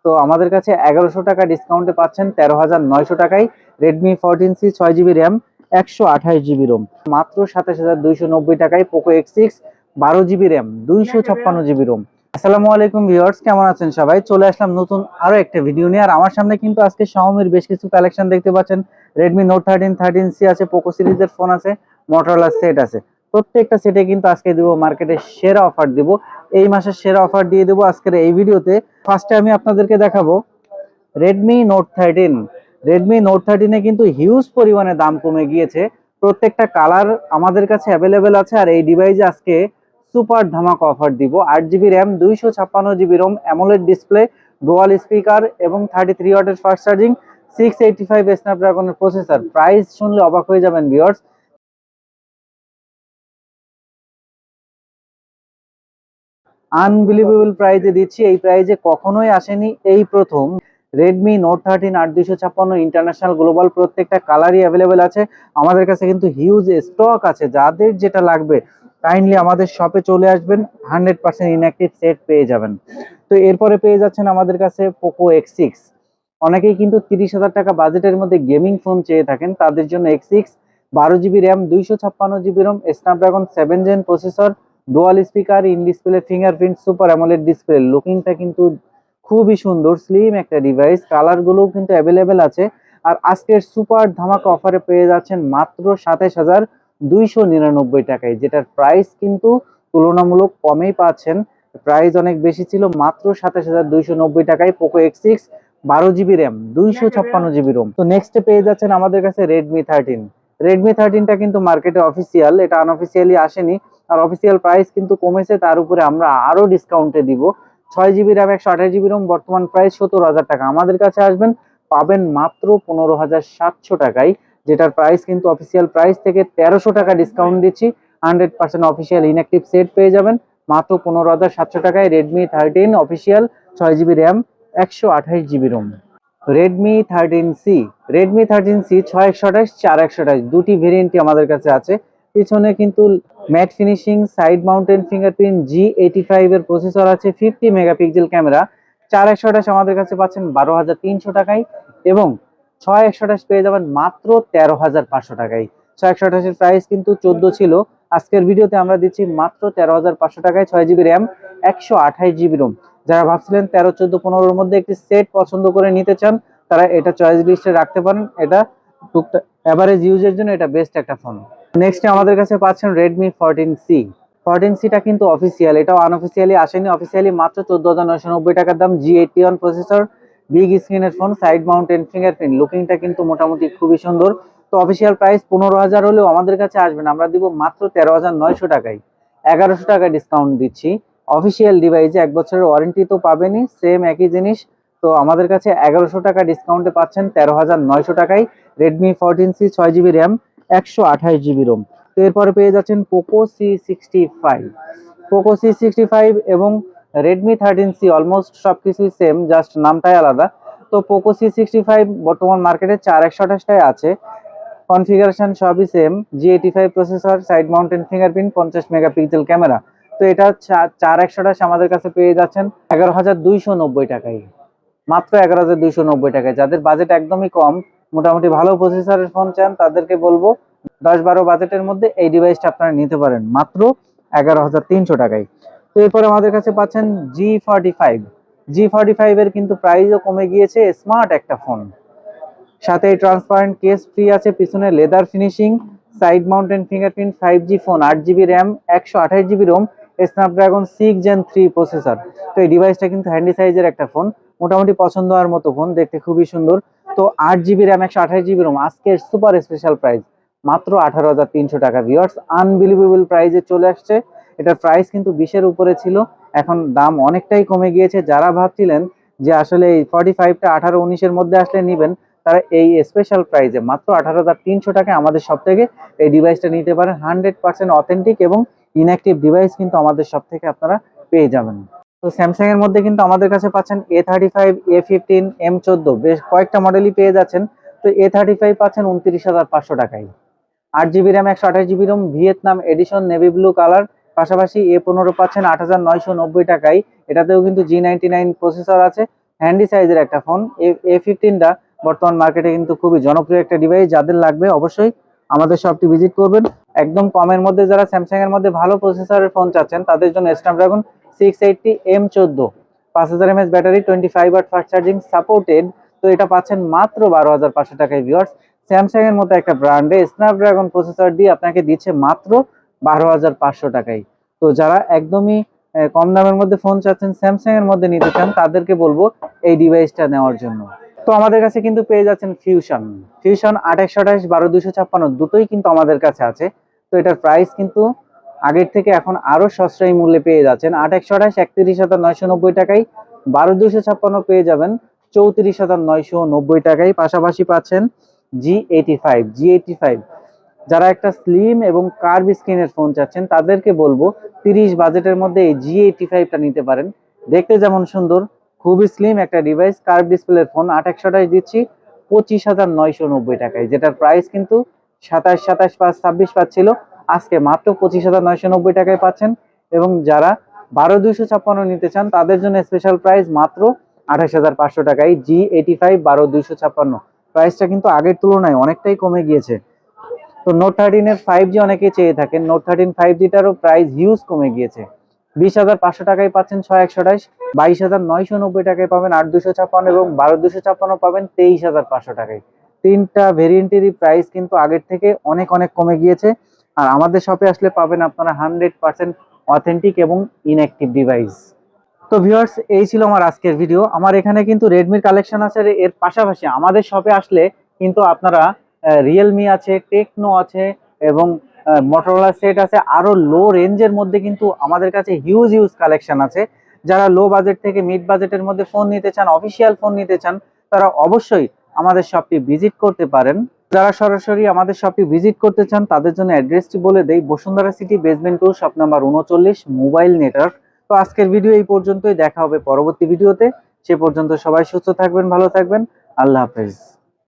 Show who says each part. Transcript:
Speaker 1: তো আমাদের কাছে 1100 টাকা ডিসকাউন্টে পাচ্ছেন 13,900 টাকায় Redmi 14C 6 GB RAM 128 GB ROM মাত্র 27,290 টাকায় Poco X6 12 GB RAM 256 GB ROM. আসসালামু আলাইকুম ভিউয়ার্স, কেমন আছেন সবাই? চলে আসলাম নতুন আরো একটা ভিডিও নিয়ে। আর আমার সামনে কিন্তু আজকে Xiaomi-র বেশ কিছু কালেকশন দেখতে পাচ্ছেন। Redmi Note 13, 13C আছে, পোকো সিরিজের ফোন আছে, Motorola সেট আছে। প্রত্যেকটা সেটে কিন্তু আজকে দিব মার্কেটের সেরা অফার দিব। এই মাসের সেরা অফার দিয়ে দেবো আজকের এই ভিডিওতে। ফার্স্টে আমি আপনাদেরকে দেখাবো Redmi Note 13। Redmi Note 13 এ কিন্তু হিউজ পরিমাণে দাম কমে গিয়েছে। প্রত্যেকটা কালার আমাদের কাছে অ্যাভেলেবেল আছে। আর এই ডিভাইসে আজকে সুপার ধামাকা অফার দিব। 8 GB RAM 256 GB ROM, AMOLED display, dual speaker এবং 33 ওয়াটের ফাস্ট চার্জিং, 685 স্ন্যাপড্রাগনের প্রসেসর। প্রাইস শুনলে অবাক হয়ে যাবেন ভিউয়ার্স, আনবিলিভেবল প্রাইজে দিচ্ছি। এই প্রাইজে কখনোই আসেনি, এই প্রথম। Redmi Note 13 8256 ইন্টারন্যাশনাল গ্লোবাল প্রত্যেকটা কালারই অ্যাভেলেবেল আছে। আমাদের কাছে কিন্তু হিউজ স্টক আছে। যাদের যেটা লাগবে কাইন্ডলি আমাদের শপে চলে আসবেন, 100% ইনঅ্যাক্টিভ সেট পেয়ে যাবেন। তো এরপরে পেয়ে যাচ্ছেন আমাদের কাছে পোকো X6। অনেকেই কিন্তু 30,000 টাকা বাজেটের মধ্যে গেমিং ফোন চেয়ে থাকেন, তাদের জন্য X6 12 GB RAM 256 GB ROM, Snapdragon 7 gen processor, dual speaker, in display fingerprint, super AMOLED display. লুকিংটা কিন্তু খুবই সুন্দর, স্লিম একটা ডিভাইস। কালার গুলোও কিন্তু অ্যাভেলেবেল আছে। আর আজকের সুপার ধামাকা অফারে পেয়ে যাচ্ছেন মাত্র 27,299 টাকায়, যেটার প্রাইস কিন্তু তুলনামূলক কমেই পাচ্ছেন। প্রাইস অনেক বেশি ছিল, মাত্র 27,290 টাকায় Poco X6 12 GB RAM 256 GB ROM. তো নেক্সটে পেয়ে যাচ্ছেন আমাদের কাছে Redmi 13। Redmi 13টা কিন্তু মার্কেটে অফিসিয়াল, এটা আনঅফিসিয়ালি আসেনি। আর অফিসিয়াল প্রাইস কিন্তু কমেছে, তার উপরে আমরা আরো ডিসকাউন্টে দিব। 6 GB র্যাম 128 GB রোম, বর্তমান প্রাইস 70,000 টাকা। আমাদের কাছে আসবেন, পাবেন মাত্র 15,700 টাকায়, যেটার প্রাইস কিন্তু অফিসিয়াল প্রাইস থেকে 1300 টাকা ডিসকাউন্ট দিচ্ছি। 100% অফিসিয়াল ইনঅ্যাক্টিভ সেট পেয়ে যাবেন মাত্র 15,700 টাকায়। Redmi 13 official 6 GB RAM 128 GB ROM. Redmi 13C 628, 428 দুটি ভেরিয়েন্টই আমাদের কাছে আছে। পিছনে কিন্তু mat finishing, side mounted fingerprint, G85 এর প্রসেসর আছে, 50 মেগাপিক্সেল ক্যামেরা। 428 আমাদের কাছে পাচ্ছেন 12,300 টাকায় এবং 628 পেয়ে যাবেন মাত্র 13,500 টাকায়। 628 এর প্রাইস কিন্তু 14 ছিল, আজকের ভিডিওতে আমরা দিচ্ছি মাত্র 13,500 টাকায়। 6 GB র্যাম 128 GB রোম। যারা ভাবছিলেন 13, 14, 15-র মধ্যে একটি সেট পছন্দ করে নিতে চান, তারা এটা চয়েস লিস্টে রাখতে পারেন। এটা টুকটাক এভারেজ ইউজের জন্য এটা বেস্ট একটা ফোন। নেক্সট আমাদের কাছে পাচ্ছেন Redmi 14C। 14Cটা কিন্তু অফিসিয়াল, এটাও আনঅফিসিয়ালি আসেনি। অফিসিয়ালি মাত্র 14,990 টাকার দাম। G81 প্রসেসর, বিগ স্ক্রিনের ফোন, সাইড মাউন্টেন ফিঙ্গারপ্রিন্ট। লুকিংটা কিন্তু মোটামুটি খুবই সুন্দর। তো অফিসিয়াল প্রাইস 15,000 হলেও আমাদের কাছে আসবেন, আমরা দিব মাত্র 13,900 টাকায়। 1,100 টাকা ডিসকাউন্ট দিচ্ছি। অফিসিয়াল ডিভাইসে 1 বছরের ওয়ারেন্টি তো পাবেনই, সেম একই জিনিস। তো আমাদের কাছে 1,100 টাকা ডিসকাউন্টে পাচ্ছেন 13,900 টাকায় Redmi 14C 6 GB RAM 128 GB ROM. তো এরপরে পেয়ে যাচ্ছেন পোকো C65। পোকো C65 এবং Redmi 13C অলমোস্ট সবকিছুই সেম, জাস্ট নামটাই আলাদা। তো পোকো C65 বর্তমান মার্কেটে 4,128 আছে। কনফিগারেশন সবই same, G85 processor, side mounted fingerprint, 50 megapixel camera. তো এটা 4,128 আমাদের কাছে পেয়ে যাচ্ছেন 11,290 টাকায়, মাত্র 11,290 টাকায়। যাদের বাজেট একদমই কম, মোটামুটি ভালো প্রসেসরের ফোন চান, তাদেরকে বলবো 10-12 বাজেটের মধ্যে এই ডিভাইসটা আপনারা নিতে পারেন মাত্র 11,300 টাকায়। তো এরপরে আমাদের কাছে পাচ্ছেন G45। G45 এর কিন্তু প্রাইসও কমে গিয়েছে, স্মার্ট একটা ফোন। সাথে ট্রান্সপারেন্ট কেস ফ্রি আছে, পিছনে leather finishing, side mounted fingerprint, 5G phone, 8 GB RAM 128 GB ROM, Snapdragon 6 Gen 3 processor. তো এই ডিভাইসটা কিন্তু হ্যান্ডি সাইজের একটা ফোন, মোটামুটি পছন্দ হওয়ার মতো ফোন, দেখতে খুবই সুন্দর। তো 8 GB র্যাম 128 GB রোম, আজকের সুপার স্পেশাল প্রাইস মাত্র 18,300 টাকা। ভিউয়ার্স, আনবিলিভেবল প্রাইসে চলে আসছে। এটার প্রাইস কিন্তু 20-এর উপরে ছিল, এখন দাম অনেকটাই কমে গিয়েছে। যারা ভাবছিলেন যে আসলে এই 45টা 18-19-এর মধ্যে আসলে নিবেন, তারা এই স্পেশাল প্রাইসে মাত্র 18,300 টাকায় আমাদের সব থেকে এই ডিভাইসটা নিতে পারেন। 100% অথেন্টিক এবং ইনঅ্যাক্টিভ ডিভাইস কিন্তু আমাদের সব থেকে আপনারা পেয়ে যাবেন। তো স্যামসাং এর মধ্যে কিন্তু আমাদের কাছে পাচ্ছেন A35, A15, M14, বেশ কয়েকটা মডেলই পেয়ে যাচ্ছেন। তো A35 পাচ্ছেন 29,500 টাকায়। 8 GB RAM 128 GB ROM, Vietnam edition, navy blue colour. পাশাপাশি A15 পাচ্ছেন 8,990 টাকায়, এটাতেও কিন্তু G99 প্রসেসর আছে, হ্যান্ডি সাইজের একটা ফোন। A15টা বর্তমান মার্কেটে কিন্তু খুবই জনপ্রিয় একটা ডিভাইস। যাদের লাগবে অবশ্যই আমাদের শপটি ভিজিট করবেন। একদম কমের মধ্যে যারা স্যামসাং এর মধ্যে ভালো প্রসেসরের ফোন চাচ্ছেন তাদের জন্য Snapdragon 680M14 5000 mAh battery, 25 watt fast charging supported. তো এটা পাচ্ছেন মাত্র 12,500 টাকায় ভিউয়ার্স। স্যামসাং এর মতো একটা ব্র্যান্ডে স্ন্যাপড্রাগন প্রসেসর দিয়ে আপনাকে দিচ্ছে মাত্র 12,500 টাকায়। তো যারা একদমই কম দামের মধ্যে ফোন চাচ্ছেন, স্যামসাং এর মধ্যে নিতে চান, তাদেরকে বলবো এই ডিভাইসটা নেওয়ার জন্য। তো আমাদের কাছে কিন্তু পেয়ে যাচ্ছেন ফিউশন 8128 12256 দুটোই কিন্তু আমাদের কাছে আছে। তো এটার প্রাইস কিন্তু আগের থেকে এখন আরো সস্তায় মূল্যে পেয়ে যাচ্ছেন। 8128 31,990 টাকায়, 12256 পেয়ে যাবেন 34,990 টাকায়। পাশাপাশি পাচ্ছেন G85 যারা একটা স্লিম এবং কার্ভ স্ক্রিনের ফোন চাচ্ছেন তাদেরকে বলবো 30 বাজেটের মধ্যে এই G85টা নিতে পারেন। দেখতে যেমন সুন্দর, খুবই স্লিম একটা ডিভাইস, কার্ভ ডিসপ্লের ফোন। 8128 দিচ্ছি 25,990 টাকায়, যেটার প্রাইস কিন্তু 27 পাচ্ছিল, আজকে মাত্র 25,990 টাকায় পাচ্ছেন। এবং যারা 12256 নিতে চান তাদের জন্য স্পেশাল প্রাইস মাত্র 28,500 টাকায় G85 12256। প্রাইসটা কিন্তু আগের তুলনায় অনেকটাই কমে গিয়েছে। তো নোট 13 এর 5G অনেকে চেয়ে থাকেন, নোট 13 5Gটারও প্রাইস হিউজ কমে গিয়েছে। 20,500 টাকায় পাচ্ছেন 6128, 22,990 টাকায় পাবেন 8256 এবং 12256 পাবেন 23,500 টাকায়। তিনটা ভেরিয়েন্টেরই প্রাইস কিন্তু আগের থেকে অনেক অনেক কমে গিয়েছে। আর আমাদের শপে আসলে পাবেন আপনারা 100% অথেন্টিক এবং ইনঅ্যাক্টিভ ডিভাইস। তো ভিউয়ার্স, এই ছিল আমার আজকের ভিডিও। আমার এখানে কিন্তু রেডমির কালেকশন আছে, এর পাশাপাশি আমাদের শপে আসলে কিন্তু আপনারা রিয়েলমি আছে, টেকনো আছে এবং মোটরোলা সেট আছে। আরো লো রেঞ্জের মধ্যে কিন্তু আমাদের কাছে হিউজ কালেকশন আছে। যারা লো বাজেট থেকে মিড বাজেটের মধ্যে ফোন নিতে চান, অফিসিয়াল ফোন নিতে চান, তারা অবশ্যই আমাদের শপটি ভিজিট করতে পারেন। যারা সরাসরি আমাদের শপটি ভিজিট করতে চান তাদের জন্য অ্যাড্রেসটি বলে দেই, Bashundhara city basement 2 shop number 39 mobile network. তো আজকের ভিডিও এই পর্যন্তই, দেখা হবে পরবর্তী ভিডিওতে। সে পর্যন্ত সবাই সুস্থ থাকবেন, ভালো থাকবেন, আল্লাহ হাফেজ।